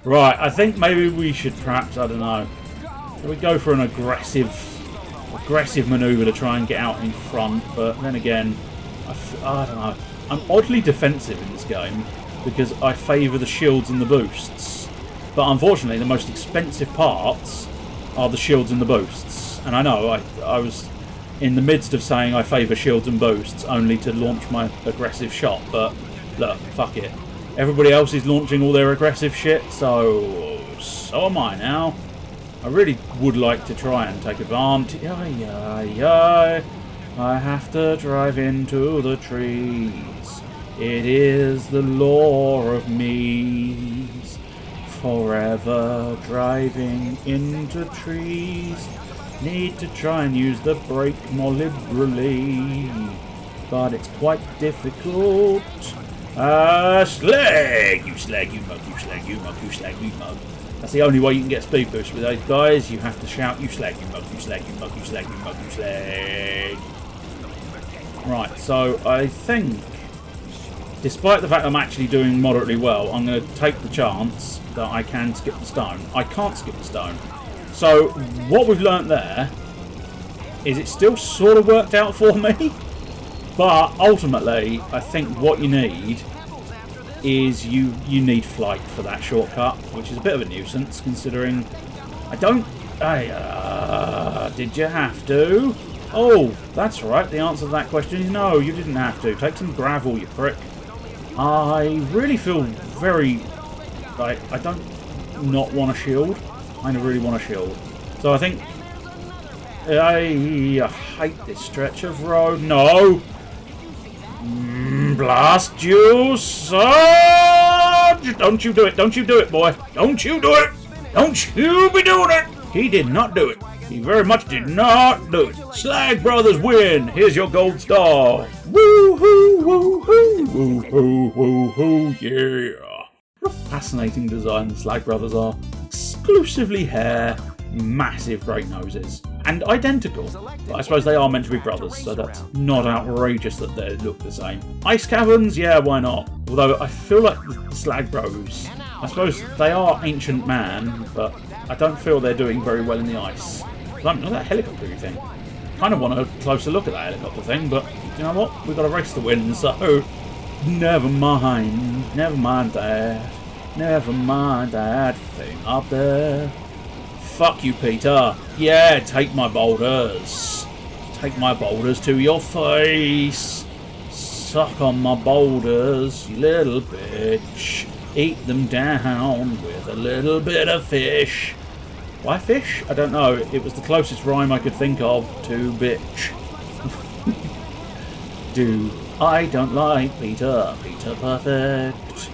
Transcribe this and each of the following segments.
Right, I think maybe we should perhaps, I don't know, shall we go for an aggressive manoeuvre to try and get out in front, but then again, I don't know. I'm oddly defensive in this game because I favour the shields and the boosts. But unfortunately, the most expensive parts are the shields and the boosts. And I know I was in the midst of saying I favour shields and boosts only to launch my aggressive shot, but look, fuck it. Everybody else is launching all their aggressive shit, so am I now. I really would like to try and take advantage. I have to drive into the trees. It is the law of me's. Forever driving into trees. Need to try and use the brake more liberally, but it's quite difficult. Slag! You slag, you mug, you slag, you mug, you slag, you mug. That's the only way you can get speed boost with those guys. You have to shout, you slag, you mug, you slag, you mug, you slag, you mug, you slag. Right, so I think, despite the fact I'm actually doing moderately well, I'm going to take the chance that I can skip the stone. I can't skip the stone. So, what we've learnt there is it still sort of worked out for me. But ultimately, I think what you need is you need flight for that shortcut, which is a bit of a nuisance considering I don't... did you have to? Oh, that's right. The answer to that question is no, you didn't have to. Take some gravel, you prick. I really feel very... like, I don't not want a shield. I really want a shield. So I think... I hate this stretch of road. No! Blast you, Sarge! Don't you do it. Don't you do it, boy. Don't you do it. Don't you be doing it. He did not do it. He very much did not do it. Slag Brothers win. Here's your gold star. Woo-hoo, woo-hoo, woo-hoo, woo-hoo, yeah. What a fascinating design the Slag Brothers are. Exclusively hair, massive great noses. And identical. But I suppose they are meant to be brothers, so that's not outrageous that they look the same. Ice caverns? Yeah, why not? Although I feel like the Slag Bros, I suppose they are ancient man, but I don't feel they're doing very well in the ice. I don't know that helicopter thing. Kind of want a closer look at that helicopter thing, but you know what? We've got a race to win, so never mind. Never mind that. Never mind that thing up there. Fuck you, Peter. Yeah, take my boulders. Take my boulders to your face. Suck on my boulders, you little bitch. Eat them down with a little bit of fish. Why fish? I don't know. It was the closest rhyme I could think of to bitch. I don't like Peter. Peter perfect.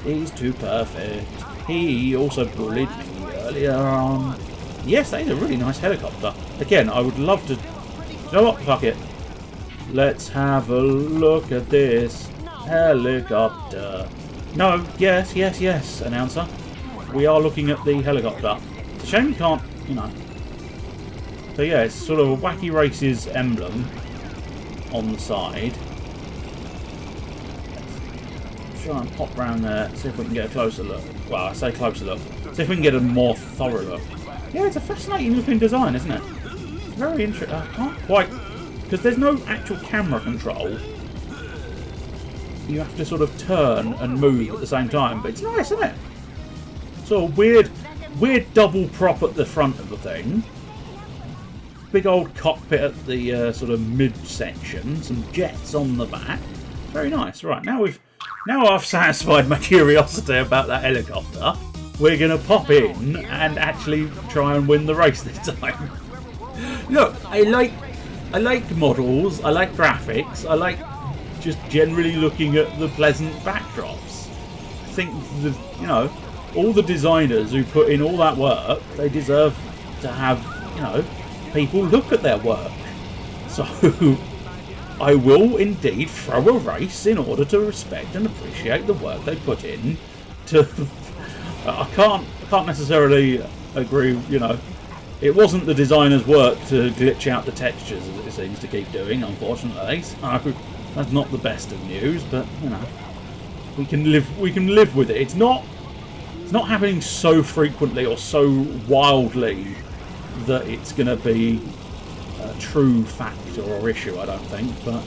He's too perfect. He also bullied me earlier on. Yes, that is a really nice helicopter. Again, I would love to... You know what? Fuck it. Let's have a look at this helicopter. No, yes, announcer. We are looking at the helicopter. It's a shame you can't, you know. So yeah, it's sort of a Wacky Races emblem on the side. Let's try and pop round there, see if we can get a closer look. Well, I say closer look. See if we can get a more thorough look. Yeah, it's a fascinating looking design, isn't it? Very interesting. I can't quite... Because there's no actual camera control. You have to sort of turn and move at the same time. But it's nice, isn't it? Sort of weird double prop at the front of the thing. Big old cockpit at the sort of mid-section. Some jets on the back. Very nice. Right, now I've satisfied my curiosity about that helicopter. We're going to pop in and actually try and win the race this time. Look, I like models, I like graphics, I like just generally looking at the pleasant backdrops. I think, you know, all the designers who put in all that work, they deserve to have, you know, people look at their work. So, I will indeed throw a race in order to respect and appreciate the work they put in. I can't necessarily agree, you know. It wasn't the designer's work to glitch out the textures as it seems to keep doing, unfortunately. So that's not the best of news, but you know, we can live with it. It's not It's not happening so frequently or so wildly that it's going to be a true factor or issue, I don't think. But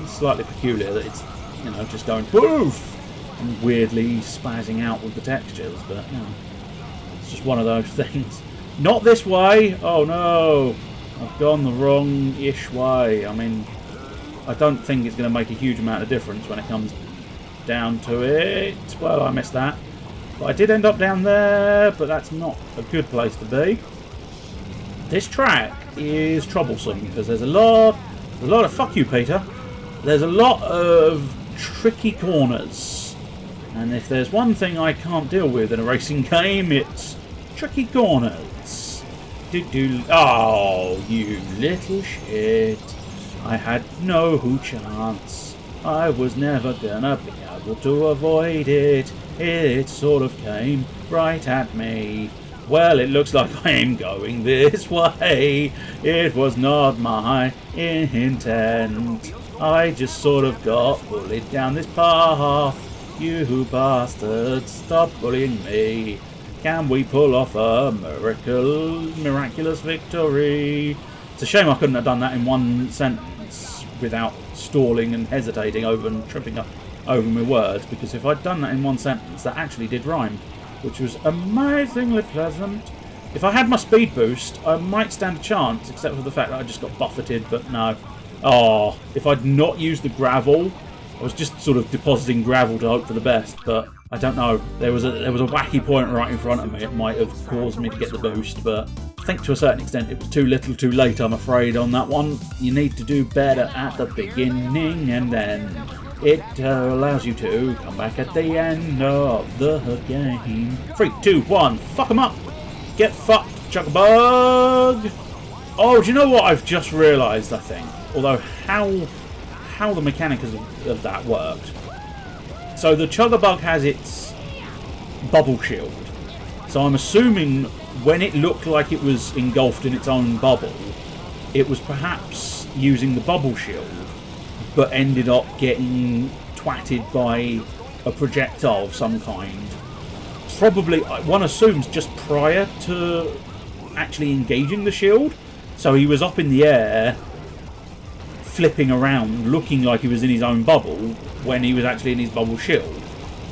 it's slightly peculiar that it's, you know, just going poof and weirdly spazzing out with the textures. But, you know, it's just one of those things. Not this way! Oh no! I've gone the wrong-ish way. I mean, I don't think it's going to make a huge amount of difference when it comes down to it. Well, I missed that. But I did end up down there, but that's not a good place to be. This track is troublesome because there's a lot of fuck you, Peter. There's a lot of tricky corners. And if there's one thing I can't deal with in a racing game, it's tricky corners. Oh, you little shit. I had no chance. I was never gonna be able to avoid it. It sort of came right at me. Well, it looks like I am going this way. It was not my intent. I just sort of got bullied down this path. You bastards, stop bullying me. Can we pull off a miraculous victory? It's a shame I couldn't have done that in one sentence without stalling and hesitating over and tripping up over my words, because if I'd done that in one sentence, that actually did rhyme, which was amazingly pleasant. If I had my speed boost, I might stand a chance, except for the fact that I just got buffeted, but no. Oh, if I'd not used the gravel, I was just sort of depositing gravel to hope for the best, but I don't know. There was a wacky point right in front of me. It might have caused me to get the boost, but I think to a certain extent it was too little too late, I'm afraid, on that one. You need to do better at the beginning, and then it allows you to come back at the end of the game. 3, 2, 1, fuck 'em up! Get fucked, Chuckabug! Oh, do you know what I've just realised, I think? Although, how the mechanics of that worked. So the Chuckabug has its bubble shield. So I'm assuming when it looked like it was engulfed in its own bubble, it was perhaps using the bubble shield, but ended up getting twatted by a projectile of some kind. Probably, one assumes, just prior to actually engaging the shield. So he was up in the air, flipping around, looking like he was in his own bubble, when he was actually in his bubble shield.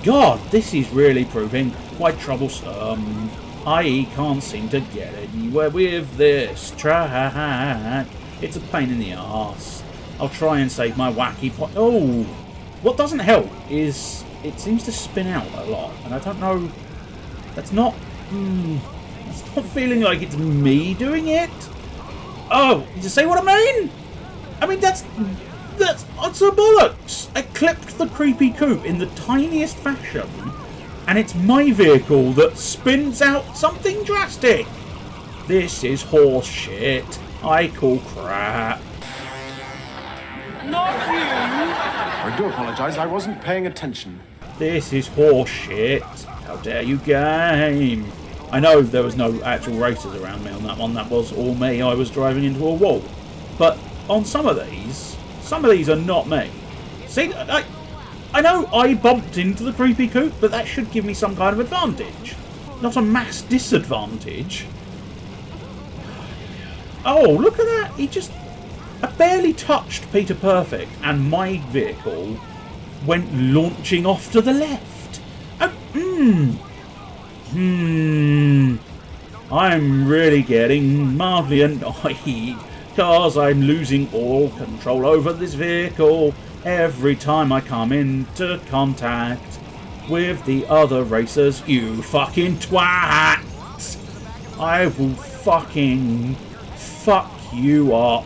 God, this is really proving quite troublesome. I can't seem to get anywhere with this track. It's a pain in the arse. I'll try and save my wacky point. Oh, what doesn't help is it seems to spin out a lot, and I don't know. That's not. It's not feeling like it's me doing it. Oh, did you see what I mean? I mean that's utter bollocks. I clipped the creepy coupe in the tiniest fashion, and it's my vehicle that spins out something drastic. This is horse shit. I call crap. Not you! I do apologise, I wasn't paying attention. This is horse shit. How dare you, game? I know there was no actual racers around me on that one. That was all me. I was driving into a wall. But on some of these are not me. See, I know I bumped into the creepy coupe, but that should give me some kind of advantage. Not a mass disadvantage. Oh, look at that. I barely touched Peter Perfect, and my vehicle went launching off to the left. I'm really getting mildly annoyed, because I'm losing all control over this vehicle every time I come into contact with the other racers. You fucking twat! I will fucking fuck you up.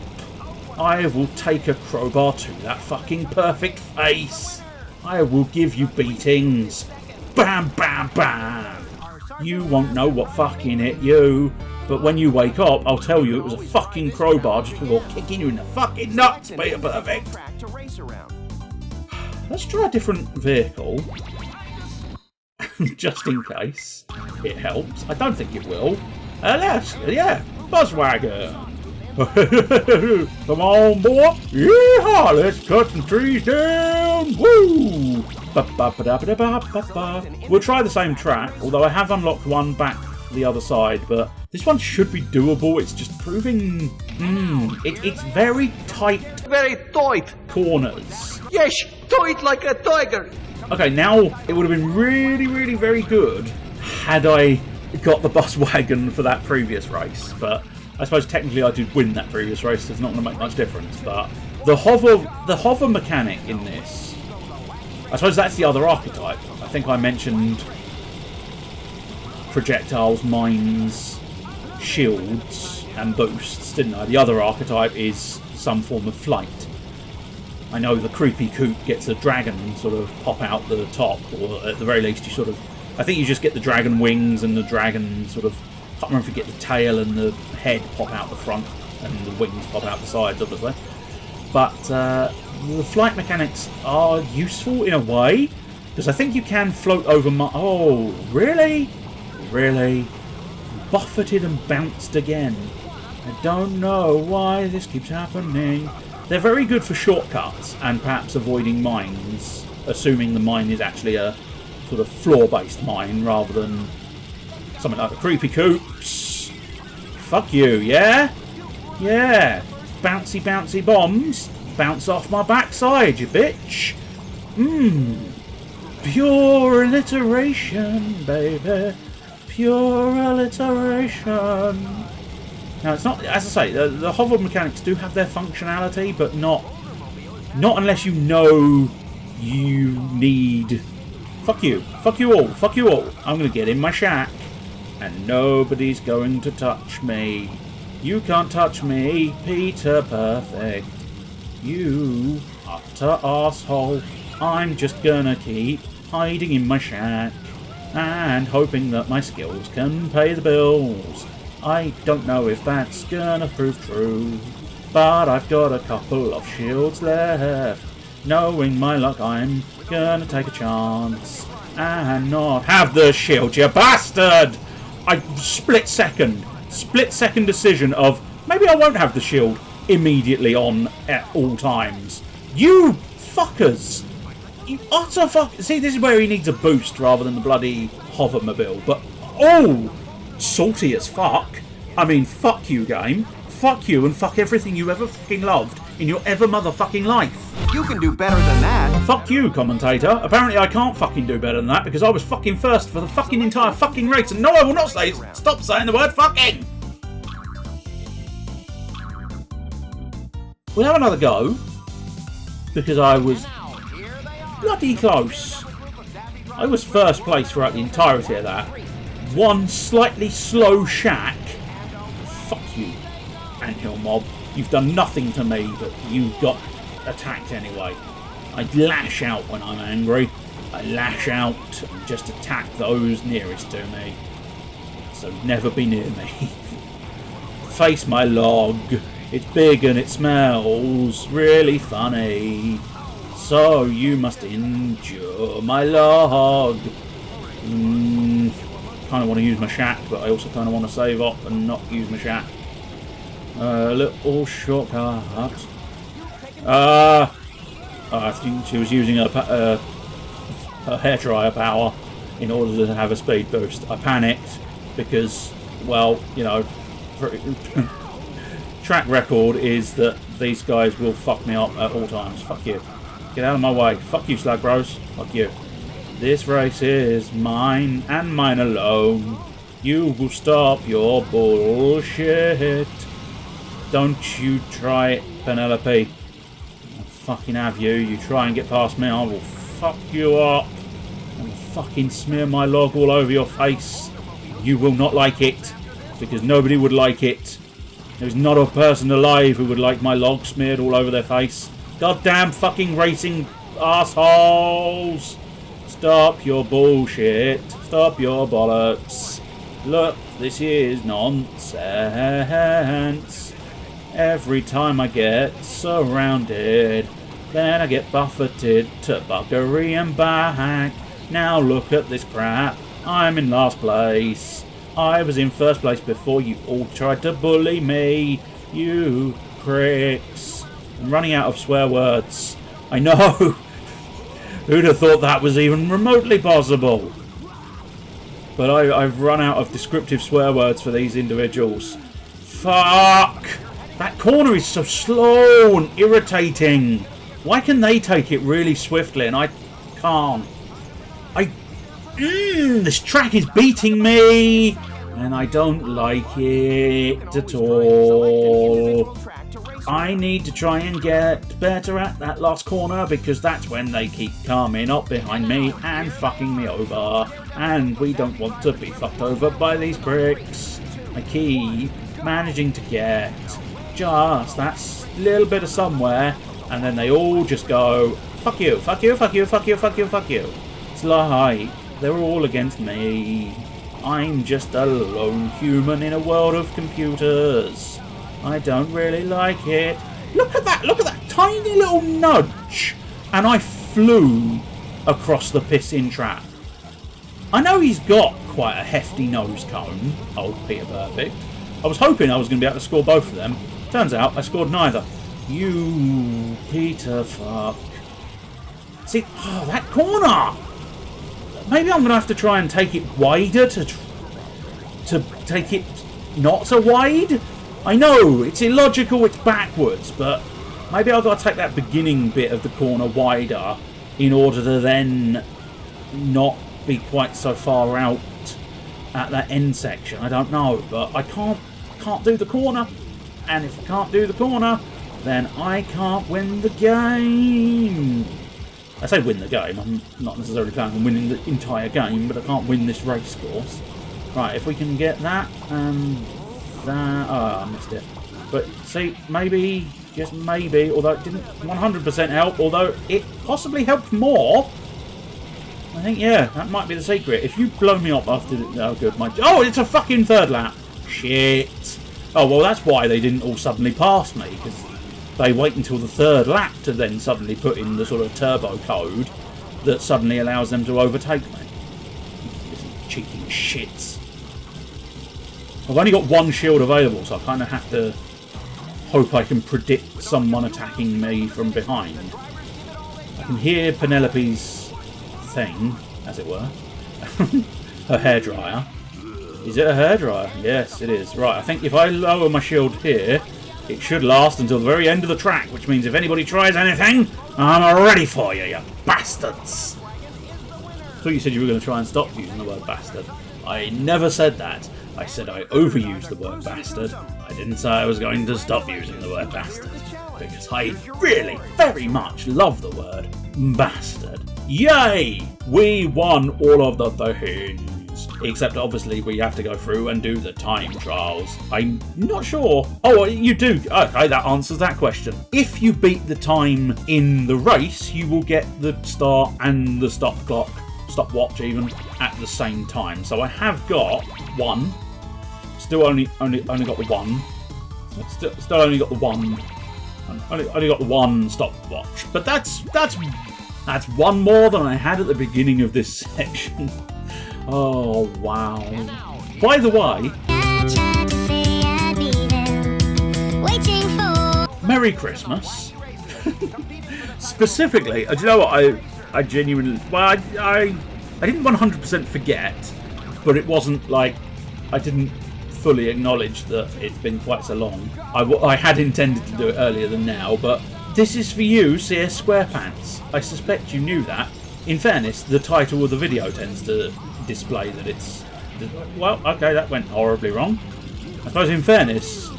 I will take a crowbar to that fucking perfect face. I will give you beatings. Bam, bam, bam. You won't know what fucking hit you, but when you wake up, I'll tell you it was a fucking crowbar just before kicking you in the fucking nuts, Peter Perfect. Let's try a different vehicle, just in case it helps. I don't think it will. Yeah, Buzzwagon. Come on, boy. Yeehaw, let's cut some trees down. home! Woo! Ba-ba-ba-da-ba-da-ba-ba-ba. We'll try the same track, although I have unlocked one back the other side, but this one should be doable. It's just proving... it's very tight. Very tight. Corners. Yes, tight like a tiger. Okay, now it would have been really, really very good had I got the bus wagon for that previous race, but I suppose technically I did win that previous race, so it's not going to make much difference. But the hover mechanic in this, I suppose that's the other archetype. I think I mentioned projectiles, mines, shields, and boosts, didn't I? The other archetype is some form of flight. I know the creepy coot gets a dragon sort of pop out the top, or at the very least you sort of... I think you just get the dragon wings and the dragon sort of... I can't remember if you get the tail and the head pop out the front and the wings pop out the sides, obviously. But the flight mechanics are useful in a way, because I think you can float over my... Oh, really? Really? Buffeted and bounced again. I don't know why this keeps happening. They're very good for shortcuts and perhaps avoiding mines, assuming the mine is actually a sort of floor-based mine rather than something like the creepy coops. Fuck you, yeah? Yeah. Bouncy, bouncy bombs. Bounce off my backside, you bitch. Pure alliteration, baby. Pure alliteration. Now, it's not, as I say, the hover mechanics do have their functionality, but not unless you know you need... Fuck you. Fuck you all. Fuck you all. I'm going to get in my shack, and nobody's going to touch me. You can't touch me, Peter Perfect. You utter arsehole. I'm just going to keep hiding in my shack, and hoping that my skills can pay the bills. I don't know if that's gonna prove true, but I've got a couple of shields left. Knowing my luck, I'm gonna take a chance and not have the shield, you bastard! Split second decision of maybe I won't have the shield immediately on at all times. You fuckers! You utter fuck... See, this is where he needs a boost rather than the bloody hovermobile, but... Oh! Salty as fuck. I mean, fuck you, game. Fuck you and fuck everything you ever fucking loved in your ever motherfucking life. You can do better than that. Fuck you, commentator. Apparently I can't fucking do better than that because I was fucking first for the fucking entire fucking race, and no, I will not say... Stop saying the word fucking! We'll have another go because I was bloody close. I was first place throughout the entirety of that. One slightly slow shack. Fuck you, anthill mob. You've done nothing to me, but you got attacked anyway. I lash out when I'm angry. I lash out and just attack those nearest to me. So never be near me. Face my log. It's big and it smells really funny. So you must endure my log. Kind of want to use my shack, but I also kind of want to save up and not use my shack. Little shortcut. I think she was using her hairdryer power in order to have a speed boost. I panicked because, well, you know, track record is that these guys will fuck me up at all times. Fuck you. Get out of my way. Fuck you, slag bros. Fuck you. This race is mine and mine alone. You will stop your bullshit. Don't you try it, Penelope. I'll fucking have you. You try and get past me, I will fuck you up. I will fucking smear my log all over your face. You will not like it, because nobody would like it. There's not a person alive who would like my log smeared all over their face. Goddamn fucking racing assholes. Stop your bullshit. Stop your bollocks. Look, this is nonsense. Every time I get surrounded, then I get buffeted to buggery and back. Now look at this crap. I'm in last place. I was in first place before you all tried to bully me. You pricks. I'm running out of swear words. I know. Who'd have thought that was even remotely possible? But I've run out of descriptive swear words for these individuals. Fuck! That corner is so slow and irritating. Why can they take it really swiftly and I can't? This track is beating me, and I don't like it at all. I need to try and get better at that last corner, because that's when they keep coming up behind me and fucking me over, and we don't want to be fucked over by these pricks. I keep managing to get just that little bit of somewhere, and then they all just go, fuck you, fuck you, fuck you, fuck you, fuck you, fuck you. It's like they're all against me. I'm just a lone human in a world of computers. I don't really like it. Look at that tiny little nudge. And I flew across the pissing trap. I know he's got quite a hefty nose cone, old Peter Perfect. I was hoping I was going to be able to score both of them. Turns out I scored neither. You Peter fuck. See, that corner! Maybe I'm going to have to try and take it wider to take it not so wide. I know, it's illogical, it's backwards, but maybe I've got to take that beginning bit of the corner wider in order to then not be quite so far out at that end section. I don't know, but I can't do the corner. And if I can't do the corner, then I can't win the game. I say win the game, I'm not necessarily planning on winning the entire game, but I can't win this race course. Right, if we can get that and that... Oh, I missed it. But see, maybe, just maybe, although it didn't 100% help, although it possibly helped more. I think, yeah, that might be the secret. If you blow me up after... Oh, good. Oh, it's a fucking third lap. Shit. Oh, well, that's why they didn't all suddenly pass me, because they wait until the third lap to then suddenly put in the sort of turbo code that suddenly allows them to overtake me. Cheeky shits. I've only got one shield available, so I kind of have to hope I can predict someone attacking me from behind. I can hear Penelope's thing, as it were. Her hairdryer. Is it a hairdryer? Yes, it is. Right, I think if I lower my shield here, it should last until the very end of the track, which means if anybody tries anything, I'm ready for you, you bastards! I thought you said you were going to try and stop using the word bastard. I never said that. I said I overused the word bastard. I didn't say I was going to stop using the word bastard. Because I really, very much love the word bastard. Yay! We won all of the things. Except obviously we have to go through and do the time trials. I'm not sure. Oh, you do. Okay, that answers that question. If you beat the time in the race, you will get the start and the stop clock, stopwatch even, at the same time. So I have got one. Still only got the one. Still only got the one. Only got the one stopwatch. But that's one more than I had at the beginning of this section. Oh, wow. By the way, Merry Christmas. Specifically, do you know what? I genuinely... Well, I didn't 100% forget, but it wasn't like... I didn't fully acknowledge that it's been quite so long. I had intended to do it earlier than now, but this is for you, CSSquarepants. I suspect you knew that. In fairness, the title of the video tends to display that it's... Well, okay, that went horribly wrong. I suppose in fairness,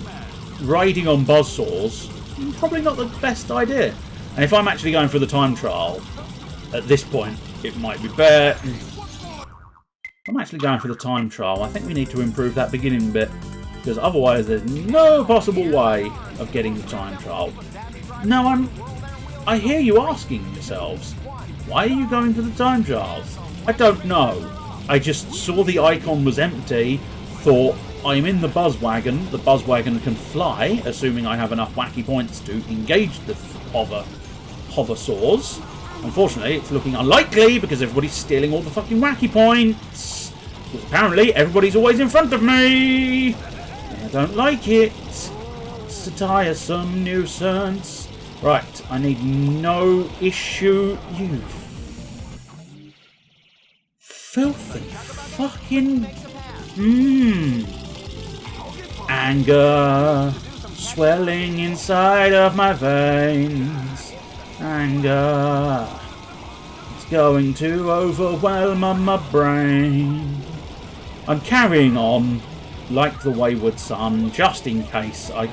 riding on buzzsaws, probably not the best idea. And if I'm actually going for the time trial, at this point, it might be better. I'm actually going for the time trial. I think we need to improve that beginning bit, because otherwise there's no possible way of getting the time trial. Now, I hear you asking yourselves, why are you going for the time trials? I don't know. I just saw the icon was empty, thought, I'm in the Buzzwagon. The Buzzwagon can fly, assuming I have enough wacky points to engage the hover saws. Unfortunately, it's looking unlikely because everybody's stealing all the fucking wacky points. Because apparently, everybody's always in front of me. I don't like it. It's a tiresome nuisance. Right, I need no issue. You filthy fucking... Anger swelling inside of my veins. Anger, it's going to overwhelm my brain. I'm carrying on like the wayward son, just in case I